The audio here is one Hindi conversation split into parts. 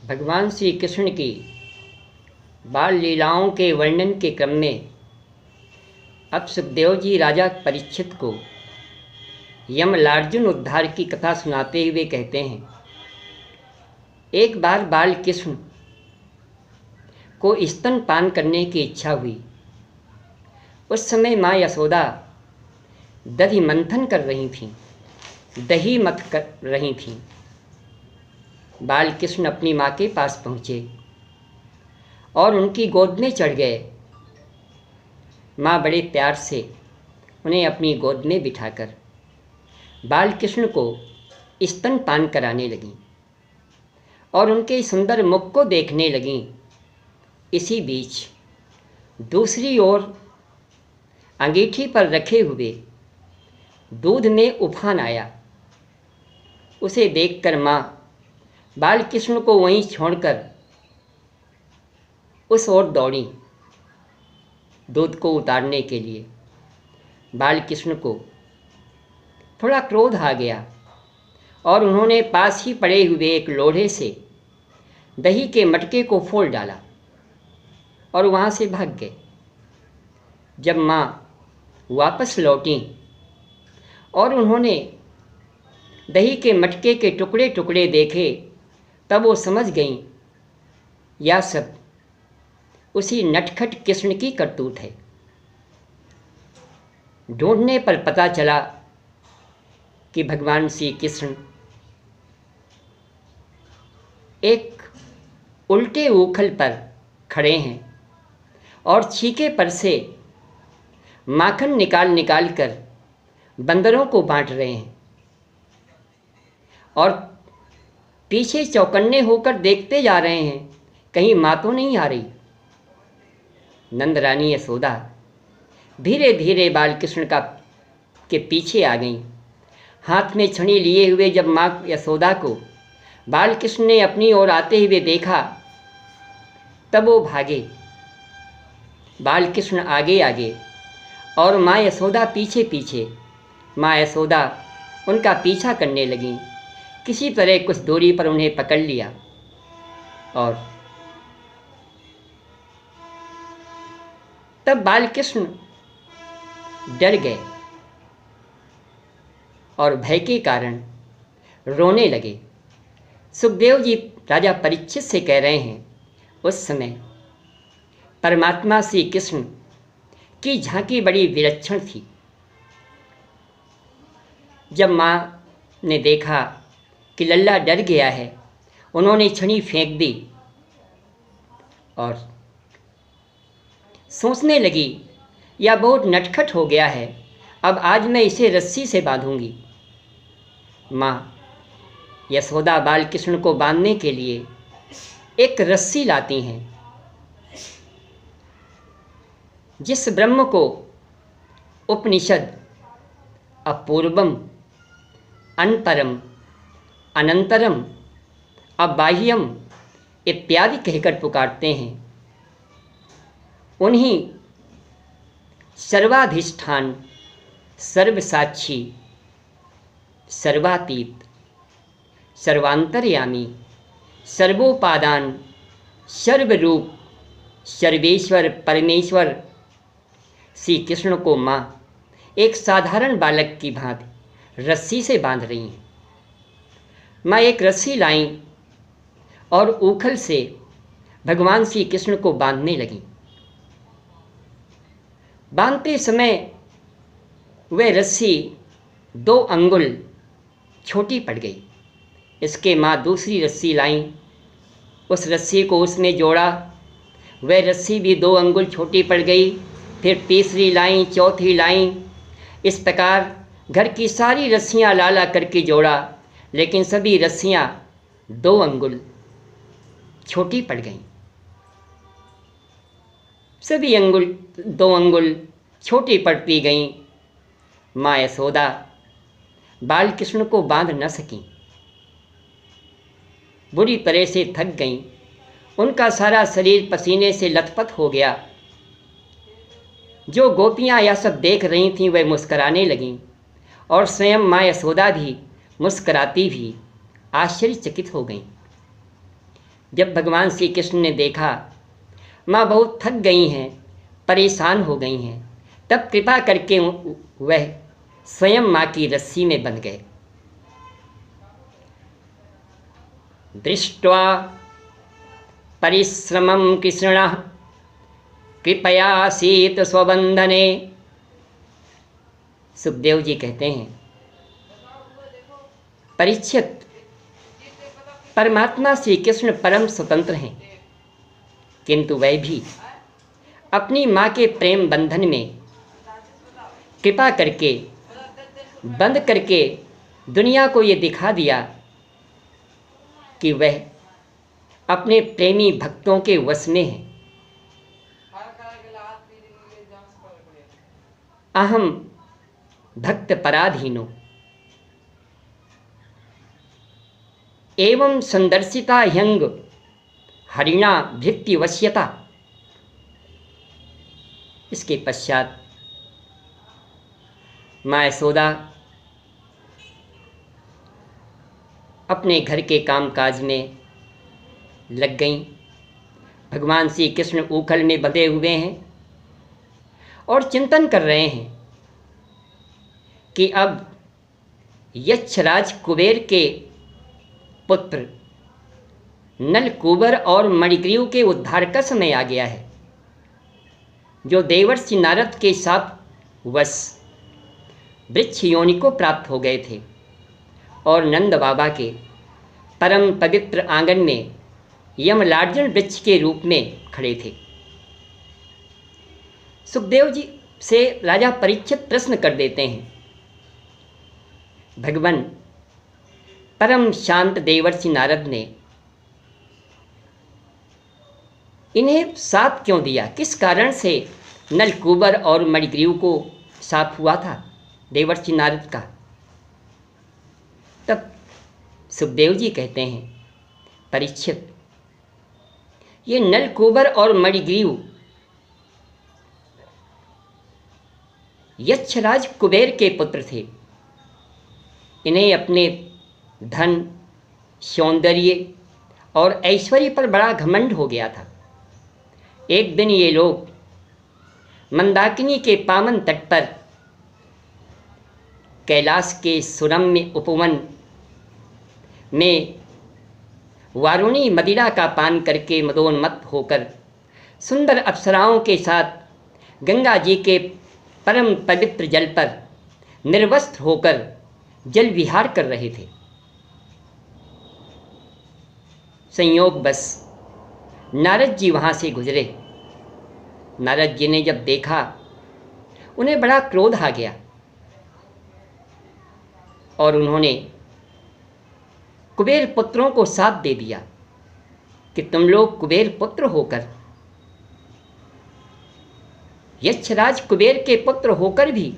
भगवान श्री कृष्ण की बाल लीलाओं के वर्णन के क्रम में अब सुखदेव जी राजा परीक्षित को यमलार्जुन उद्धार की कथा सुनाते हुए कहते हैं, एक बार बाल कृष्ण को स्तनपान करने की इच्छा हुई। उस समय माँ यशोदा दही मंथन कर रही थीं, दही मथ कर रही थीं। बाल कृष्ण अपनी माँ के पास पहुँचे और उनकी गोद में चढ़ गए। माँ बड़े प्यार से उन्हें अपनी गोद में बिठाकर बाल कृष्ण को स्तनपान कराने लगीं और उनके सुंदर मुख को देखने लगीं। इसी बीच दूसरी ओर अंगीठी पर रखे हुए दूध में उफान आया। उसे देखकर माँ बाल कृष्ण को वहीं छोड़कर उस ओर दौड़ी दूध को उतारने के लिए। बाल कृष्ण को थोड़ा क्रोध आ गया और उन्होंने पास ही पड़े हुए एक लोढ़े से दही के मटके को फोड़ डाला और वहाँ से भाग गए। जब माँ वापस लौटी और उन्होंने दही के मटके के टुकड़े टुकड़े देखे, तब वो समझ गईं यह सब उसी नटखट कृष्ण की करतूत है। ढूंढने पर पता चला कि भगवान श्री कृष्ण एक उल्टे उखल पर खड़े हैं और छीके पर से माखन निकाल निकाल कर बंदरों को बांट रहे हैं और पीछे चौकन्ने होकर देखते जा रहे हैं, कहीं माँ तो नहीं आ रही। नंद रानी यशोदा धीरे धीरे बाल कृष्ण के पीछे आ गईं। हाथ में छड़ी लिए हुए जब माँ यशोदा को बाल कृष्ण ने अपनी ओर आते हुए देखा, तब वो भागे। बाल कृष्ण आगे आगे और माँ यशोदा पीछे पीछे। माँ यशोदा उनका पीछा करने लगीं। किसी तरह कुछ दूरी पर उन्हें पकड़ लिया और तब बाल कृष्ण डर गए और भय के कारण रोने लगे। सुखदेव जी राजा परीक्षित से कह रहे हैं, उस समय परमात्मा श्री कृष्ण की झांकी बड़ी विलक्षण थी। जब माँ ने देखा कि लल्ला डर गया है, उन्होंने छड़ी फेंक दी और सोचने लगी, यह बहुत नटखट हो गया है, अब आज मैं इसे रस्सी से बांधूंगी। माँ यशोदा बाल कृष्ण को बांधने के लिए एक रस्सी लाती हैं। जिस ब्रह्म को उपनिषद अपूर्वम, अनपरम, अनंतरम, अबाह्यम इत्यादि कहकर पुकारते हैं, उन्हीं सर्वाधिष्ठान, सर्वसाक्षी, सर्वातीत, सर्वांतर्यामी, सर्वोपादान, सर्वरूप, सर्वेश्वर परमेश्वर श्री कृष्ण को माँ एक साधारण बालक की भांति रस्सी से बांध रही हैं। माँ एक रस्सी लाईं और उखल से भगवान श्री कृष्ण को बांधने लगीं। बांधते समय वह रस्सी 2 अंगुल छोटी पड़ गई। इसके माँ दूसरी रस्सी लाईं, उस रस्सी को उसमें जोड़ा, वह रस्सी भी 2 अंगुल छोटी पड़ गई। फिर तीसरी लाईं, चौथी लाईं। इस प्रकार घर की सारी रस्सियाँ ला ला करके जोड़ा, लेकिन सभी रस्सियाँ 2 अंगुल छोटी पड़ गईं। सभी 2 अंगुल छोटी पड़ती गईं। माँ यशोदा बाल कृष्ण को बांध न सकीं, बुरी तरह से थक गईं। उनका सारा शरीर पसीने से लथपथ हो गया। जो गोपियाँ यह सब देख रही थीं वह मुस्कराने लगीं और स्वयं माँ यशोदा भी मुस्कराती भी आश्चर्यचकित हो गईं। जब भगवान श्री कृष्ण ने देखा माँ बहुत थक गई हैं, परेशान हो गई हैं, तब कृपा करके वह स्वयं माँ की रस्सी में बंध गए। दृष्ट्वा परिश्रमं कृष्णः कृपयासीत स्वबंधने। सुखदेव जी कहते हैं, परीक्षित, परमात्मा श्री कृष्ण परम स्वतंत्र हैं, किंतु वह भी अपनी माँ के प्रेम बंधन में कृपा करके बंद करके दुनिया को ये दिखा दिया कि वह अपने प्रेमी भक्तों के वश में है। अहम भक्त पराधीनो एवं संदर्शिता ह्यंग हरिणा भृत्य वश्यता। इसके पश्चात माँ यशोदा अपने घर के कामकाज में लग गईं। भगवान श्री कृष्ण ऊखल में बंधे हुए हैं और चिंतन कर रहे हैं कि अब यक्षराज कुबेर के पुत्र नलकूबर और मणिग्रीव के उद्धार का समय आ गया है, जो देवर्षि नारद के साथ वश वृक्ष योनि को प्राप्त हो गए थे और नंद बाबा के परम पवित्र आंगन में यमलार्जुन वृक्ष के रूप में खड़े थे। सुखदेव जी से राजा परीक्षित प्रश्न कर देते हैं, भगवान परम शांत देवर्षि नारद ने इन्हें साप क्यों दिया? किस कारण से नलकूबर और मणिग्रीव को साप हुआ था देवर्षि नारद का? तब सुखदेव जी कहते हैं, परीक्षित, ये नलकूबर और मणिग्रीव यक्षराज कुबेर के पुत्र थे। इन्हें अपने धन, सौंदर्य और ऐश्वर्य पर बड़ा घमंड हो गया था। एक दिन ये लोग मंदाकिनी के पावन तट पर कैलाश के सुरम्य उपवन में वारुणी मदिरा का पान करके मदोन्मत्त होकर सुंदर अप्सराओं के साथ गंगा जी के परम पवित्र जल पर निर्वस्त्र होकर जल विहार कर रहे थे। संयोग बस नारद जी वहाँ से गुजरे। नारद जी ने जब देखा, उन्हें बड़ा क्रोध आ गया और उन्होंने कुबेर पुत्रों को साथ दे दिया कि तुम लोग कुबेर पुत्र होकर, यक्षराज कुबेर के पुत्र होकर भी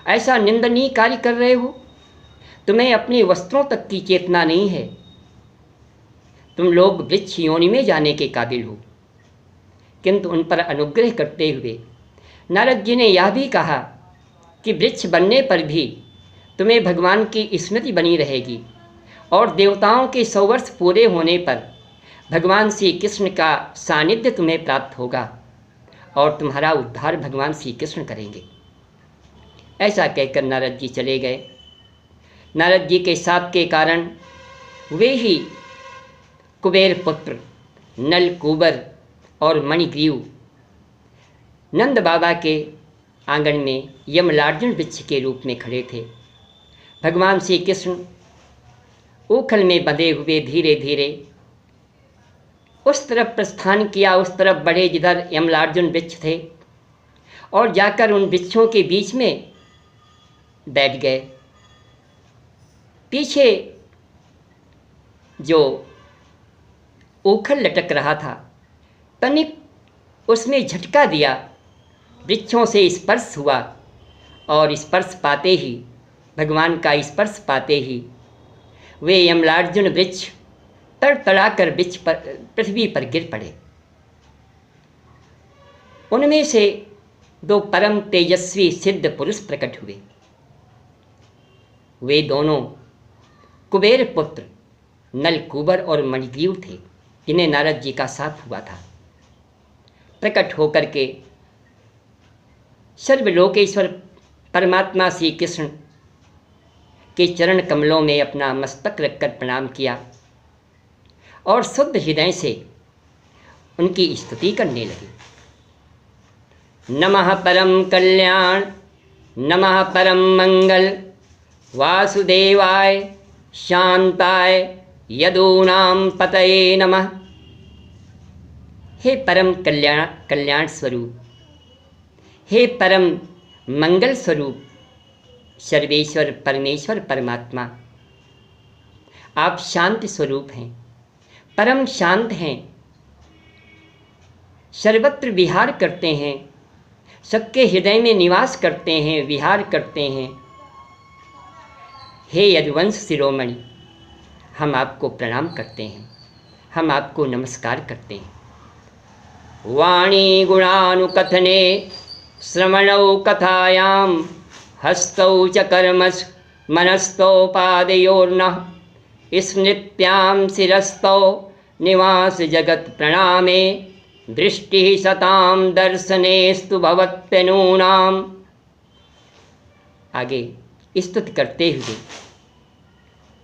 ऐसा निंदनीय कार्य कर रहे हो। तुम्हें अपने वस्त्रों तक की चेतना नहीं है। तुम लोग वृक्ष योनि में जाने के काबिल हो। किंतु उन पर अनुग्रह करते हुए नारद जी ने यह भी कहा कि वृक्ष बनने पर भी तुम्हें भगवान की स्मृति बनी रहेगी और देवताओं के 100 वर्ष पूरे होने पर भगवान श्री कृष्ण का सानिध्य तुम्हें प्राप्त होगा और तुम्हारा उद्धार भगवान श्री कृष्ण करेंगे। ऐसा कहकर नारद जी चले गए। नारद जी के शाप के कारण वे ही कुबेर पुत्र नलकूबर और मणिग्रीव नंद बाबा के आंगन में यमलार्जुन वृक्ष के रूप में खड़े थे। भगवान श्री कृष्ण ऊखल में बंधे हुए धीरे धीरे उस तरफ प्रस्थान किया, उस तरफ बढ़े जिधर यमलार्जुन वृक्ष थे और जाकर उन वृक्षों के बीच में बैठ गए। पीछे जो ऊखल लटक रहा था, तनिक उसमें झटका दिया, वृक्षों से स्पर्श हुआ और स्पर्श पाते ही, भगवान का स्पर्श पाते ही वे यमलार्जुन वृक्ष तड़तड़ाकर वृक्ष पर पृथ्वी पर गिर पड़े। उनमें से 2 परम तेजस्वी सिद्ध पुरुष प्रकट हुए। वे दोनों कुबेर पुत्र नलकूबर और मणिग्रीव थे। जिन्हें नारद जी का साथ हुआ था, प्रकट होकर के सर्वलोकेश्वर परमात्मा श्री कृष्ण के चरण कमलों में अपना मस्तक रखकर प्रणाम किया और शुद्ध हृदय से उनकी स्तुति करने लगे। नमः परम कल्याण, नमः परम मंगल, वासुदेवाय शांताय यदूनां पतये नमः। हे परम कल्याण स्वरूप, हे परम मंगल स्वरूप सर्वेश्वर परमेश्वर परमात्मा, आप शांत स्वरूप हैं, परम शांत हैं, सर्वत्र विहार करते हैं, सबके हृदय में निवास करते हैं, विहार करते हैं। हे यदुवंश शिरोमणि, हम आपको प्रणाम करते हैं, हम आपको नमस्कार करते हैं। वाणी गुणानुकथने श्रवणौ कथायां हस्तौ च कर्मस् मनस्थौ पादयोर्नः स्मृत्यां शिरस्थौ निवास जगत प्रणामे दृष्टि सतां दर्शनेस्तु भवत्यनूनाम। आगे स्तुति करते हुए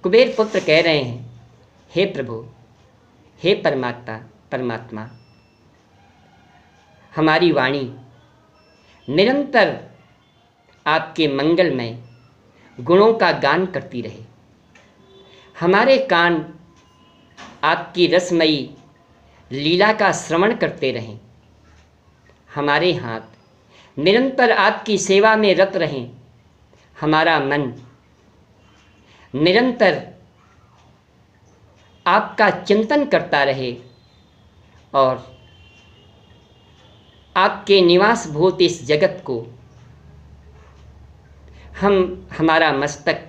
कुबेर पुत्र कह रहे हैं, हे प्रभु, हे परमात्मा, हमारी वाणी निरंतर आपके मंगलमय गुणों का गान करती रहे, हमारे कान आपकी रसमयी लीला का श्रवण करते रहें, हमारे हाथ निरंतर आपकी सेवा में रत रहें, हमारा मन निरंतर आपका चिंतन करता रहे और आपके निवास भूत इस जगत को हमारा मस्तक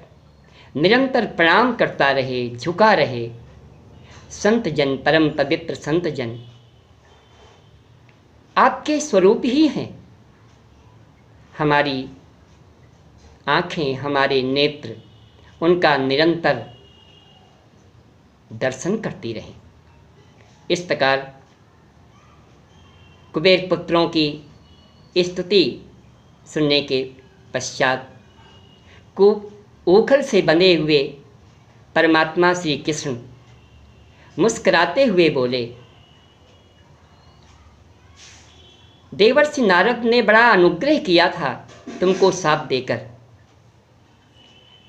निरंतर प्रणाम करता रहे, झुका रहे। संत जन, परम पवित्र संत जन आपके स्वरूप ही हैं, हमारी आँखें, हमारे नेत्र उनका निरंतर दर्शन करती रहें। इस प्रकार कुबेर पुत्रों की स्तुति सुनने के पश्चात ऊखल से बंधे हुए परमात्मा श्री कृष्ण मुस्कुराते हुए बोले, देवर्षि नारद ने बड़ा अनुग्रह किया था तुमको शाप देकर।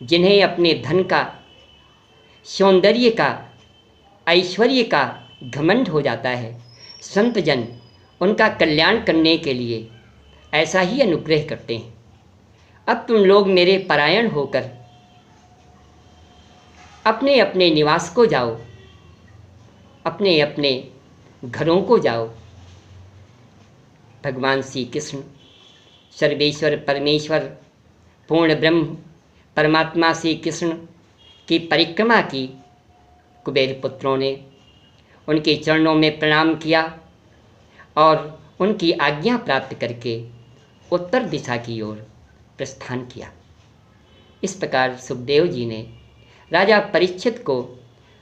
जिन्हें अपने धन का, सौंदर्य का, ऐश्वर्य का घमंड हो जाता है, संत जन उनका कल्याण करने के लिए ऐसा ही अनुग्रह करते हैं। अब तुम लोग मेरे परायण होकर अपने अपने निवास को जाओ, अपने अपने घरों को जाओ। भगवान श्री कृष्ण सर्वेश्वर परमेश्वर पूर्ण ब्रह्म परमात्मा श्री कृष्ण की परिक्रमा की। कुबेर पुत्रों ने उनके चरणों में प्रणाम किया और उनकी आज्ञा प्राप्त करके उत्तर दिशा की ओर प्रस्थान किया। इस प्रकार सुखदेव जी ने राजा परीक्षित को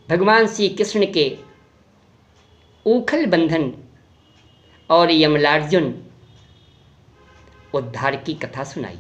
भगवान श्री कृष्ण के ऊखल बंधन और यमलार्जुन उद्धार की कथा सुनाई।